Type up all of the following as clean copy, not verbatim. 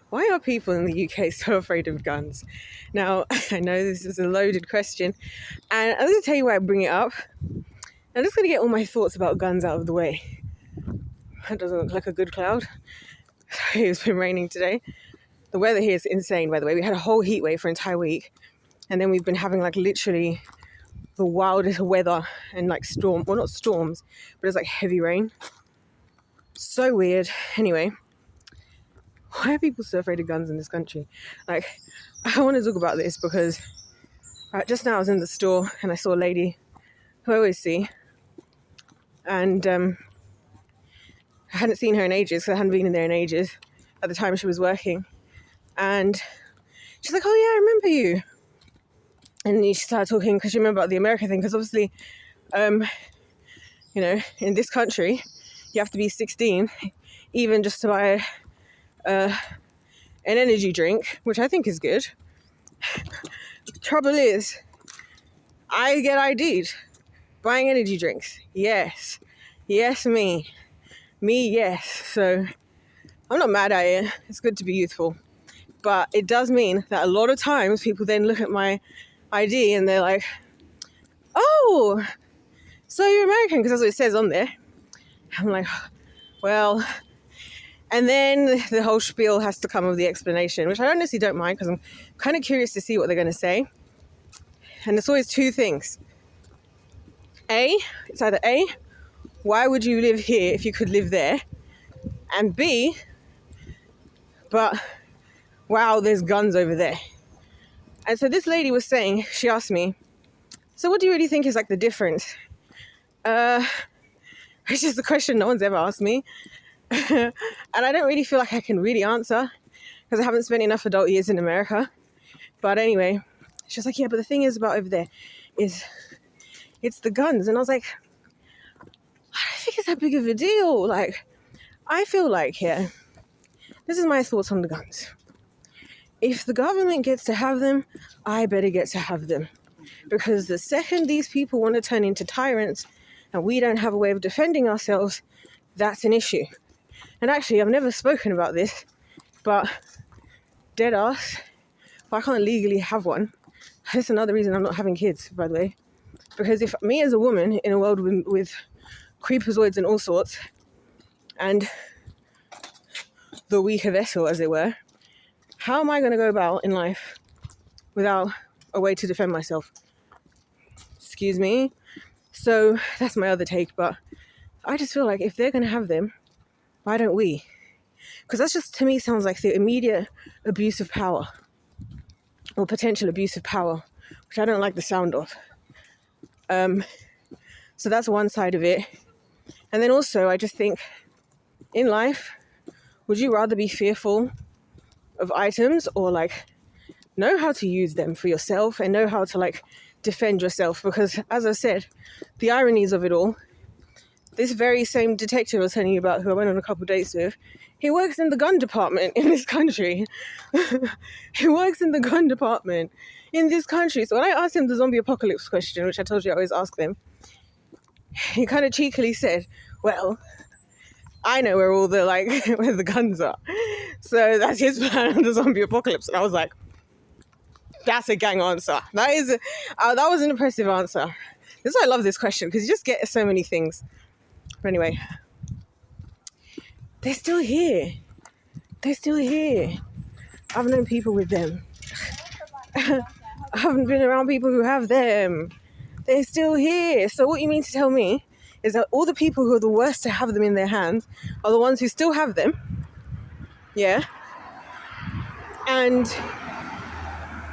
Why are people in the UK so afraid of guns? Now, I know this is a loaded question, and I'm going to tell you why I bring it up. I'm just going to get all my thoughts about guns out of the way. That doesn't look like a good cloud. It's been raining today. The weather here is insane, by the way. We had a whole heat wave for an entire week, and then we've been having like literally the wildest weather and like not storms, but it's like heavy rain. So weird. Anyway, why are people so afraid of guns in this country? Like, I want to talk about this because just now I was in the store and I saw a lady who I always see, and I hadn't seen her in ages because I hadn't been in there in ages at the time she was working, and she's like, "Oh yeah, I remember you." And she started talking because she remembered about the America thing, because obviously, in this country, you have to be 16, even just to buy an energy drink, which I think is good. Trouble is, I get ID'd buying energy drinks. Yes, me, yes. So I'm not mad at it. It's good to be youthful, but it does mean that a lot of times people then look at my ID and they're like, "Oh, so you're American," because that's what it says on there. I'm like, well, and then the whole spiel has to come with the explanation, which I honestly don't mind because I'm kind of curious to see what they're going to say. And it's always two things. It's either A, why would you live here if you could live there? And B, but wow, there's guns over there. And so this lady was saying, she asked me, "So what do you really think is like the difference?" Which is a question no one's ever asked me. And I don't really feel like I can really answer because I haven't spent enough adult years in America. But anyway, she was like, "Yeah, but the thing is about over there is it's the guns." And I was like, I don't think it's that big of a deal. Like, I feel like, this is my thoughts on the guns. If the government gets to have them, I better get to have them. Because the second these people want to turn into tyrants and we don't have a way of defending ourselves, that's an issue. And actually, I've never spoken about this, but dead ass, if I can't legally have one, that's another reason I'm not having kids, by the way. Because if me as a woman in a world with creepazoids and all sorts, and the weaker vessel, as it were, how am I going to go about in life without a way to defend myself? Excuse me. So that's my other take, but I just feel like if they're going to have them, why don't we? Because that's just, to me, sounds like the immediate abuse of power, or potential abuse of power, which I don't like the sound of. So that's one side of it. And then also, I just think, in life, would you rather be fearful of items or like know how to use them for yourself and know how to like defend yourself? Because as I said, the ironies of it all, this very same detective I was telling you about, who I went on a couple of dates with, he works in the gun department in this country. He works in the gun department in this country. So when I asked him the zombie apocalypse question, which I told you I always ask them, he kind of cheekily said, "Well, I know where all the where the guns are." So that's his plan on the zombie apocalypse. And I was like, that's a gang answer. That was an impressive answer. This is why I love this question, because you just get so many things. But anyway, they're still here. I've known people with them. I haven't been around people who have them. They're still here. So what you mean to tell me is that all the people who are the worst to have them in their hands are the ones who still have them. Yeah. And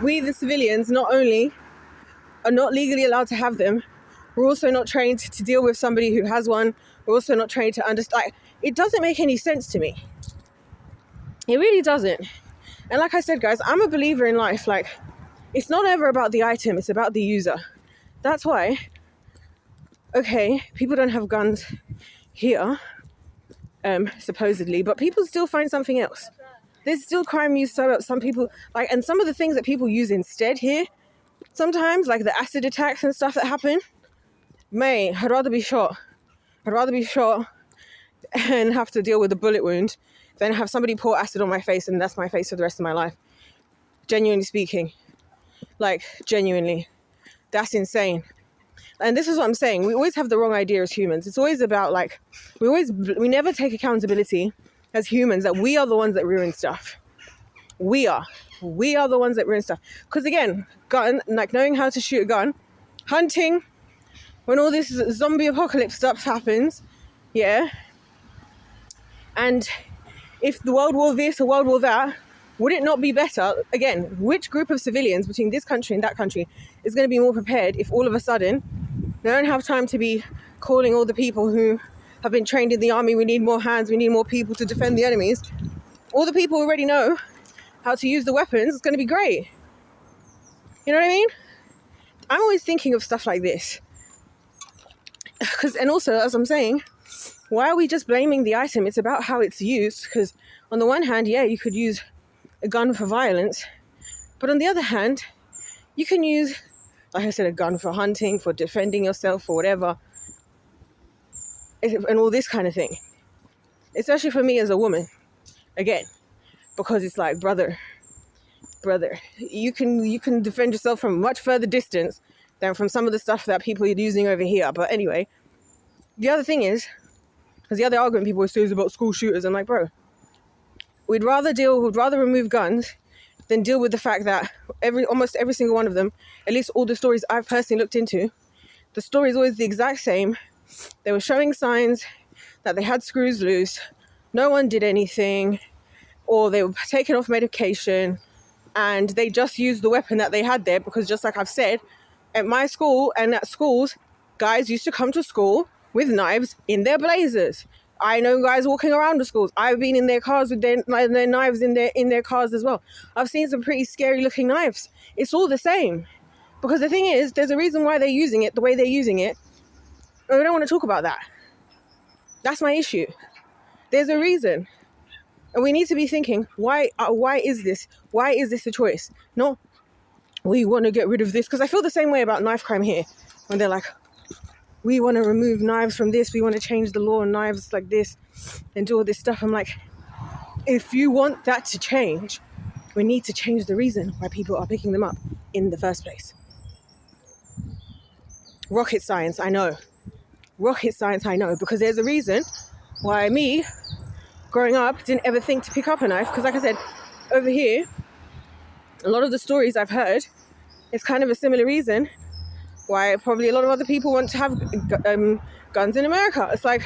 we, the civilians, not only are not legally allowed to have them, we're also not trained to deal with somebody who has one. We're also not trained to understand. It doesn't make any sense to me. It really doesn't. And like I said, guys, I'm a believer in life. Like, it's not ever about the item, it's about the user. That's why, okay, people don't have guns here, supposedly, but people still find something else. There's still crime used. So some people, and some of the things that people use instead here, sometimes, like the acid attacks and stuff that happen, I'd rather be shot and have to deal with a bullet wound than have somebody pour acid on my face and that's my face for the rest of my life. Genuinely speaking. Like, genuinely. That's insane. And this is what I'm saying. We always have the wrong idea as humans. It's always about like, we never take accountability as humans that we are the ones that ruin stuff. We are the ones that ruin stuff. Because again, like knowing how to shoot a gun, hunting, when all this zombie apocalypse stuff happens, yeah. And if the World War this or World War that, would it not be better, again, which group of civilians between this country and that country is going to be more prepared if all of a sudden they don't have time to be calling all the people who have been trained in the army, we need more hands, we need more people to defend the enemies. All the people already know how to use the weapons. It's going to be great. You know what I mean? I'm always thinking of stuff like this. And also, as I'm saying, why are we just blaming the item? It's about how it's used. Because on the one hand, yeah, you could use a gun for violence. But on the other hand, you can use, like I said, a gun for hunting, for defending yourself, for whatever. And all this kind of thing. Especially for me as a woman. Again. Because it's like, brother, you can defend yourself from a much further distance than from some of the stuff that people are using over here. But anyway, the other thing is, because the other argument people always say is about school shooters. I'm like, bro, we'd rather remove guns than deal with the fact that almost every single one of them, at least all the stories I've personally looked into, the story is always the exact same. They were showing signs that they had screws loose. No one did anything. Or they were taken off medication and they just used the weapon that they had there because, just like I've said, at my school and at schools, guys used to come to school with knives in their blazers. I know guys walking around the schools. I've been in their cars with their knives in their cars as well. I've seen some pretty scary looking knives. It's all the same. Because the thing is, there's a reason why they're using it the way they're using it. And we don't want to talk about that. That's my issue. There's a reason. And we need to be thinking, why is this? Why is this a choice? No, we want to get rid of this. Because I feel the same way about knife crime here. When they're like, we want to remove knives from this. We want to change the law on knives like this and do all this stuff. I'm like, if you want that to change, we need to change the reason why people are picking them up in the first place. Rocket science, I know. Because there's a reason why me, growing up, didn't ever think to pick up a knife. Because like I said, over here, a lot of the stories I've heard, it's kind of a similar reason why probably a lot of other people want to have guns in America. It's like,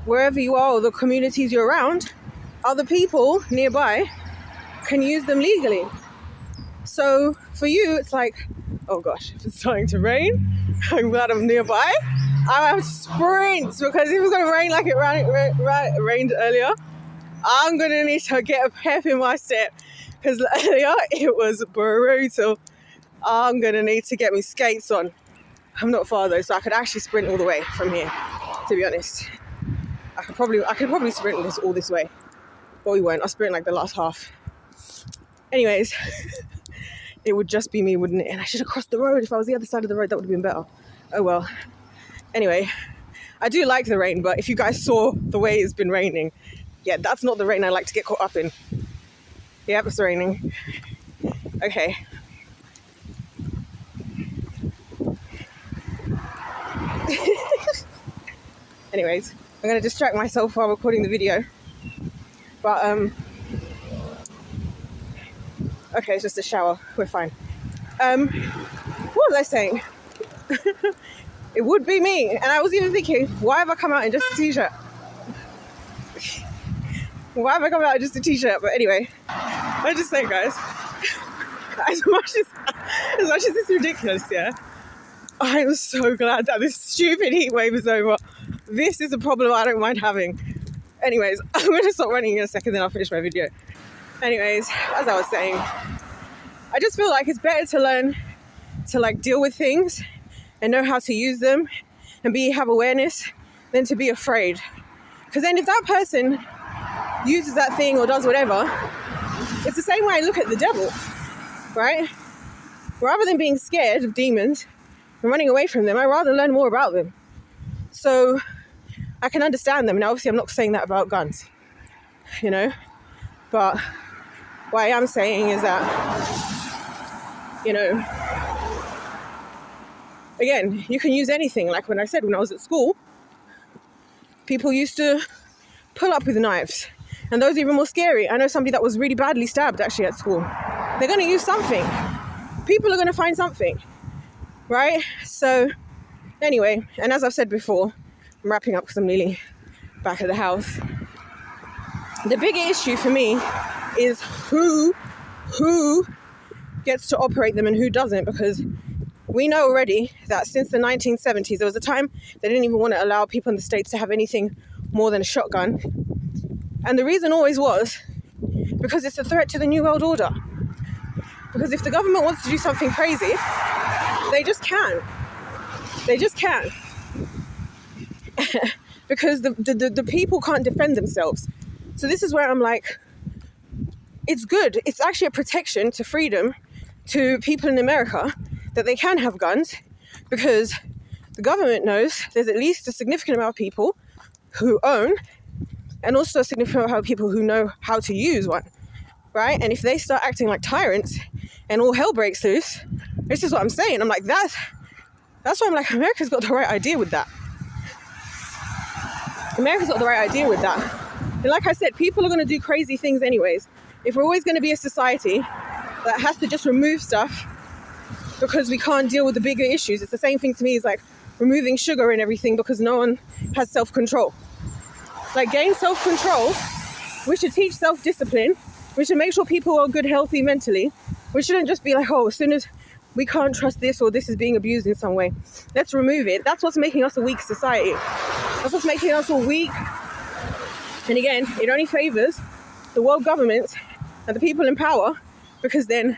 wherever you are or the communities you're around, other people nearby can use them legally. So for you, it's like, oh gosh, if it's starting to rain, I'm glad I'm nearby. I have to sprint, because if it's going to rain like it rained earlier, I'm going to need to get a pep in my step, because earlier it was brutal. I'm going to need to get my skates on. I'm not far though, so I could actually sprint all the way from here, to be honest. I could probably sprint this all this way, but we won't. I'll sprint like the last half. Anyways, it would just be me, wouldn't it? And I should have crossed the road. If I was the other side of the road, that would have been better. Oh well. Anyway, I do like the rain, but if you guys saw the way it's been raining, yeah, that's not the rain I like to get caught up in. Yep, it's raining. Okay. Anyways, I'm going to distract myself while recording the video. But, okay, it's just a shower. We're fine. What was I saying? It would be me. And I was even thinking, why have I come out in just a t-shirt? But anyway, I just say, guys, as much as it's ridiculous, yeah, I am so glad that this stupid heat wave is over. This is a problem I don't mind having. Anyways, I'm going to stop running in a second, then I'll finish my video. Anyways, as I was saying, I just feel like it's better to learn to like deal with things and know how to use them and have awareness than to be afraid. Because then if that person uses that thing or does whatever, it's the same way I look at the devil, right? Rather than being scared of demons and running away from them, I'd rather learn more about them. So I can understand them. Now, obviously, I'm not saying that about guns. you know. But what I am saying is that, you know, again, you can use anything. Like when I said, when I was at school, people used to pull up with knives. And those are even more scary. I know somebody that was really badly stabbed actually at school. They're going to use something. People are going to find something, right? So anyway, and as I've said before, I'm wrapping up because I'm nearly back at the house. The bigger issue for me is who gets to operate them and who doesn't, because we know already that since the 1970s, there was a time they didn't even want to allow people in the States to have anything more than a shotgun. And the reason always was because it's a threat to the New World Order. Because if the government wants to do something crazy, they just can. They just can. Because the people can't defend themselves. So this is where I'm like, it's good. It's actually a protection to freedom to people in America that they can have guns, because the government knows there's at least a significant amount of people who own, and also a significant amount of people who know how to use one, right? And if they start acting like tyrants and all hell breaks loose, this is what I'm saying. I'm like, that's why I'm like, America's got the right idea with that. America's got the right idea with that. And like I said, people are going to do crazy things anyways. If we're always going to be a society that has to just remove stuff because we can't deal with the bigger issues, it's the same thing to me as like removing sugar and everything because no one has self-control. Like, gain self-control. We should teach self-discipline. We should make sure people are good, healthy mentally. We shouldn't just be like, oh, as soon as we can't trust this or this is being abused in some way, let's remove it. That's what's making us a weak society. That's what's making us all weak. And again, it only favors the world governments and the people in power, because then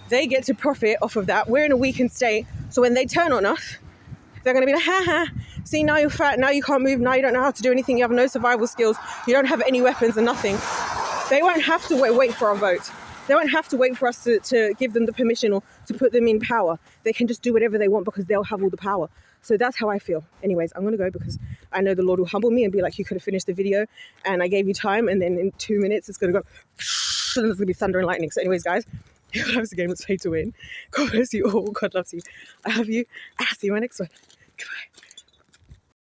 they get to profit off of that. We're in a weakened state. So when they turn on us, they're going to be like, ha ha, see, now you're fat, now you can't move, now you don't know how to do anything, you have no survival skills, you don't have any weapons and nothing. They won't have to wait for our vote. They won't have to wait for us to give them the permission or to put them in power. They can just do whatever they want because they'll have all the power. So that's how I feel. Anyways, I'm going to go because I know the Lord will humble me and be like, you could have finished the video and I gave you time, and then in 2 minutes it's going to go, and there's going to be thunder and lightning. So anyways, guys, God loves the game. Let's pay to win. God bless you all. God loves you. I love you. I'll see you in my next one. Goodbye.